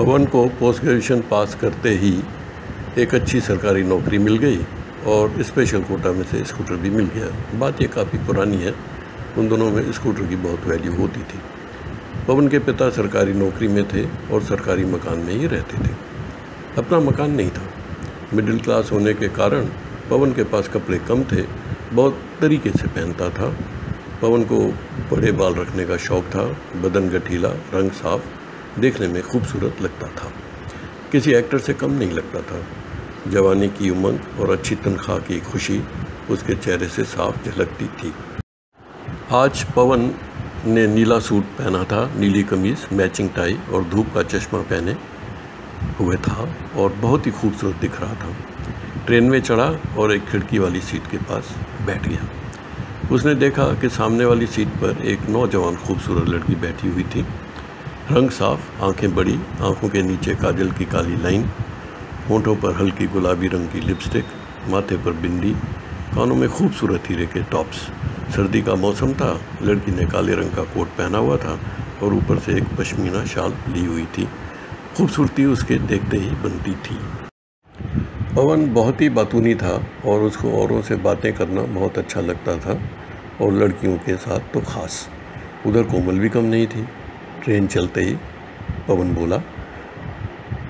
पवन को post graduation pass करते ही एक अच्छी सरकारी नौकरी मिल गई और स्पेशल कोटा में से स्कूटर भी मिल गया। बात ये काफ़ी पुरानी है, उन दोनों में स्कूटर की बहुत वैल्यू होती थी। पवन के पिता सरकारी नौकरी में थे और सरकारी मकान में ही रहते थे। अपना मकान नहीं था। मिडिल क्लास होने के कारण पवन के पास कपड़े कम थे, बहुत तरीके से पहनता था। पवन को बड़े बाल रखने का शौक़ था, बदन गठीला, रंग साफ, देखने में खूबसूरत लगता था। किसी एक्टर से कम नहीं लगता था। जवानी की उमंग और अच्छी तनख्वाह की खुशी उसके चेहरे से साफ झलकती थी। आज पवन ने नीला सूट पहना था, नीली कमीज़, मैचिंग टाई और धूप का चश्मा पहने हुए था और बहुत ही खूबसूरत दिख रहा था। ट्रेन में चढ़ा और एक खिड़की वाली सीट के पास बैठ गया। उसने देखा कि सामने वाली सीट पर एक नौजवान खूबसूरत लड़की बैठी हुई थी। रंग साफ, आंखें बड़ी, आंखों के नीचे काजल की काली लाइन, होंठों पर हल्की गुलाबी रंग की लिपस्टिक, माथे पर बिंदी, कानों में खूबसूरत हीरे के टॉप्स। सर्दी का मौसम था। लड़की ने काले रंग का कोट पहना हुआ था और ऊपर से एक पश्मीना शाल ली हुई थी। खूबसूरती उसके देखते ही बनती थी। पवन बहुत ही बातूनी था और उसको औरों से बातें करना बहुत अच्छा लगता था और लड़कियों के साथ तो ख़ास। उधर कोमल भी कम नहीं थी। ट्रेन चलते ही पवन बोला,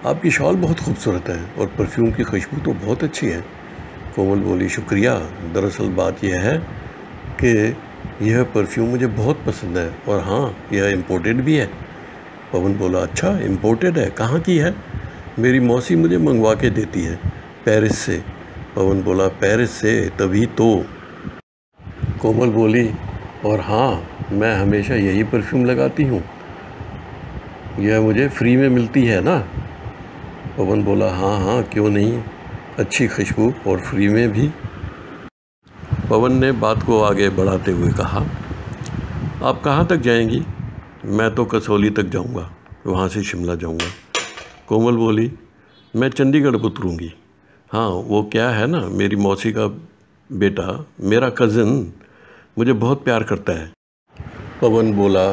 आपकी शॉल बहुत खूबसूरत है और परफ्यूम की खुशबू तो बहुत अच्छी है। कोमल बोली, शुक्रिया। दरअसल बात यह है कि यह परफ्यूम मुझे बहुत पसंद है और हाँ, यह इम्पोर्टेड भी है। पवन बोला, अच्छा, इम्पोर्टेड है, कहाँ की है? मेरी मौसी मुझे मंगवा के देती है, पेरिस से। पवन बोला, पेरिस से? तभी तो। कोमल बोली, और हाँ, मैं हमेशा यही परफ्यूम लगाती हूँ, यह मुझे फ्री में मिलती है ना? पवन बोला, हाँ हाँ, क्यों नहीं, अच्छी खुशबू और फ्री में भी। पवन ने बात को आगे बढ़ाते हुए कहा, आप कहाँ तक जाएंगी? मैं तो कसौली तक जाऊँगा, वहाँ से शिमला जाऊँगा। कोमल बोली, मैं चंडीगढ़ उतरूँगी। हाँ, वो क्या है ना, मेरी मौसी का बेटा, मेरा कज़न, मुझे बहुत प्यार करता है। पवन बोला,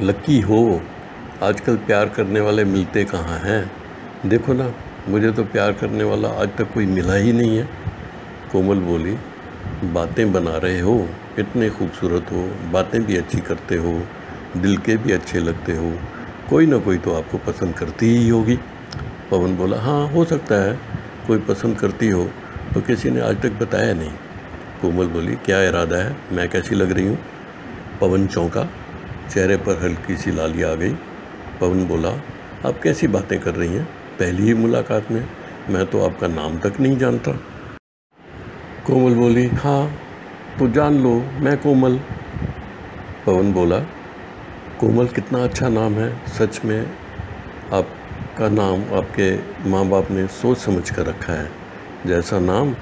लकी हो, आजकल प्यार करने वाले मिलते कहाँ हैं? देखो ना, मुझे तो प्यार करने वाला आज तक कोई मिला ही नहीं है। कोमल बोली, बातें बना रहे हो, इतने खूबसूरत हो, बातें भी अच्छी करते हो, दिल के भी अच्छे लगते हो, कोई ना कोई तो आपको पसंद करती ही होगी। पवन बोला, हाँ, हो सकता है कोई पसंद करती हो, तो किसी ने आज तक बताया नहीं। कोमल बोली, क्या इरादा है, मैं कैसी लग रही हूँ? पवन चौंका, चेहरे पर हल्की सी लाली आ गई। पवन बोला, आप कैसी बातें कर रही हैं? पहली ही मुलाकात में मैं तो आपका नाम तक नहीं जानता। कोमल बोली, हाँ, तो जान लो, मैं कोमल। पवन बोला, कोमल कितना अच्छा नाम है, सच में आपका नाम आपके माँ बाप ने सोच समझ कर रखा है। जैसा नाम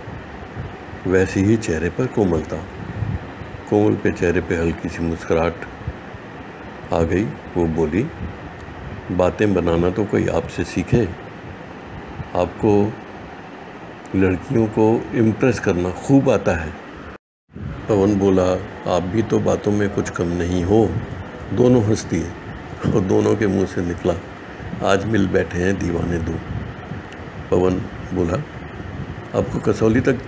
वैसे ही चेहरे पर कोमलता। कोमल पे चेहरे पे हल्की सी मुस्कुराहट आ गई। वो बोली, बातें बनाना तो कोई आपसे सीखे, आपको लड़कियों को इम्प्रेस करना खूब आता है। पवन बोला, आप भी तो बातों में कुछ कम नहीं हो। दोनों हंस दिए और दोनों के मुंह से निकला, आज मिल बैठे हैं दीवाने दो। पवन बोला, आपको कसौली तक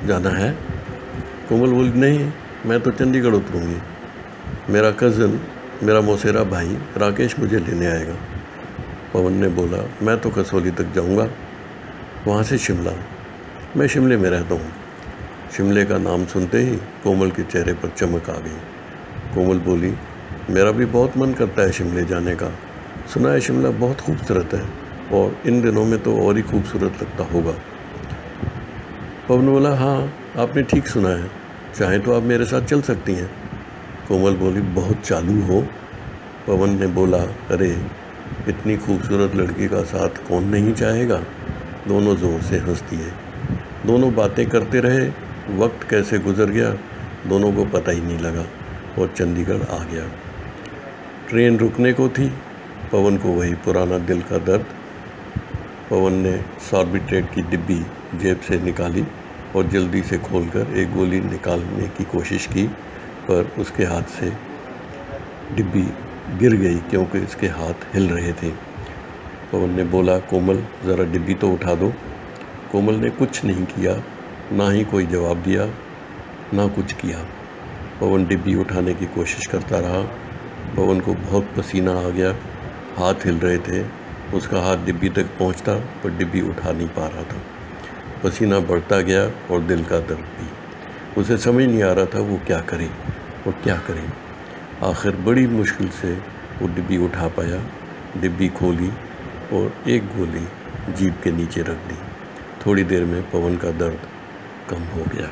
जाना है? कोमल बोली, नहीं, मैं तो चंडीगढ़ उतरूँगी। मेरा कज़न, मेरा मौसेरा भाई राकेश मुझे लेने आएगा। पवन ने बोला, मैं तो कसौली तक जाऊंगा, वहाँ से शिमला। मैं शिमले में रहता हूँ। शिमले का नाम सुनते ही कोमल के चेहरे पर चमक आ गई। कोमल बोली, मेरा भी बहुत मन करता है शिमले जाने का। सुना है शिमला बहुत खूबसूरत है और इन दिनों में तो और ही खूबसूरत लगता होगा। पवन बोला, हाँ, आपने ठीक सुना है, चाहे तो आप मेरे साथ चल सकती हैं। कोमल बोली, बहुत चालू हो। पवन ने बोला, अरे, इतनी खूबसूरत लड़की का साथ कौन नहीं चाहेगा। दोनों ज़ोर से हंस दिए। दोनों बातें करते रहे। वक्त कैसे गुजर गया दोनों को पता ही नहीं लगा और चंडीगढ़ आ गया। ट्रेन रुकने को थी। पवन को वही पुराना दिल का दर्द। पवन ने सॉर्बिट्रेट की डिब्बी जेब से निकाली और जल्दी से खोलकर एक गोली निकालने की कोशिश की, पर उसके हाथ से डिब्बी गिर गई क्योंकि इसके हाथ हिल रहे थे। पवन ने बोला, कोमल ज़रा डिब्बी तो उठा दो। कोमल ने कुछ नहीं किया, ना ही कोई जवाब दिया, ना कुछ किया। पवन डिब्बी उठाने की कोशिश करता रहा। पवन को बहुत पसीना आ गया, हाथ हिल रहे थे। उसका हाथ डिब्बी तक पहुंचता पर डिब्बी उठा नहीं पा रहा था। पसीना बढ़ता गया और दिल का दर्द भी। उसे समझ नहीं आ रहा था वो क्या करे और क्या करे। आखिर बड़ी मुश्किल से वो डिब्बी उठा पाया। डिब्बी खोली और एक गोली जीभ के नीचे रख दी। थोड़ी देर में पवन का दर्द कम हो गया।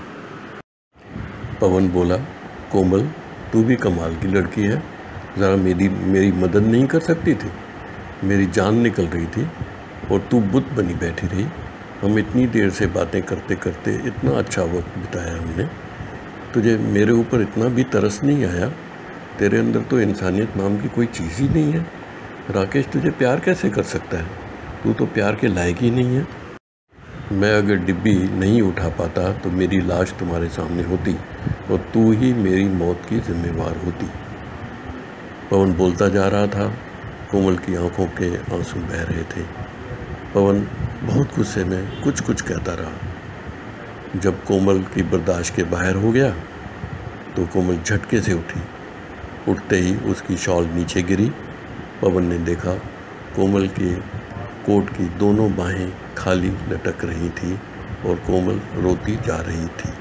पवन बोला, कोमल तू भी कमाल की लड़की है, ज़रा मेरी मदद नहीं कर सकती थी? मेरी जान निकल रही थी और तू बुत बनी बैठी रही। हम इतनी देर से बातें करते करते इतना अच्छा वक्त बिताया हमने। तुझे मेरे ऊपर इतना भी तरस नहीं आया? तेरे अंदर तो इंसानियत नाम की कोई चीज़ ही नहीं है। राकेश तुझे प्यार कैसे कर सकता है? तू तो प्यार के लायक ही नहीं है। मैं अगर डिब्बी नहीं उठा पाता तो मेरी लाश तुम्हारे सामने होती और तू ही मेरी मौत की जिम्मेवार होती। पवन बोलता जा रहा था। कोमल की आंखों के आंसू बह रहे थे। पवन बहुत गुस्से में कुछ कुछ कहता रहा। जब कोमल की बर्दाश्त के बाहर हो गया तो कोमल झटके से उठी। उठते ही उसकी शॉल नीचे गिरी। पवन ने देखा कोमल के कोट की दोनों बाहें खाली लटक रही थी और कोमल रोती जा रही थी।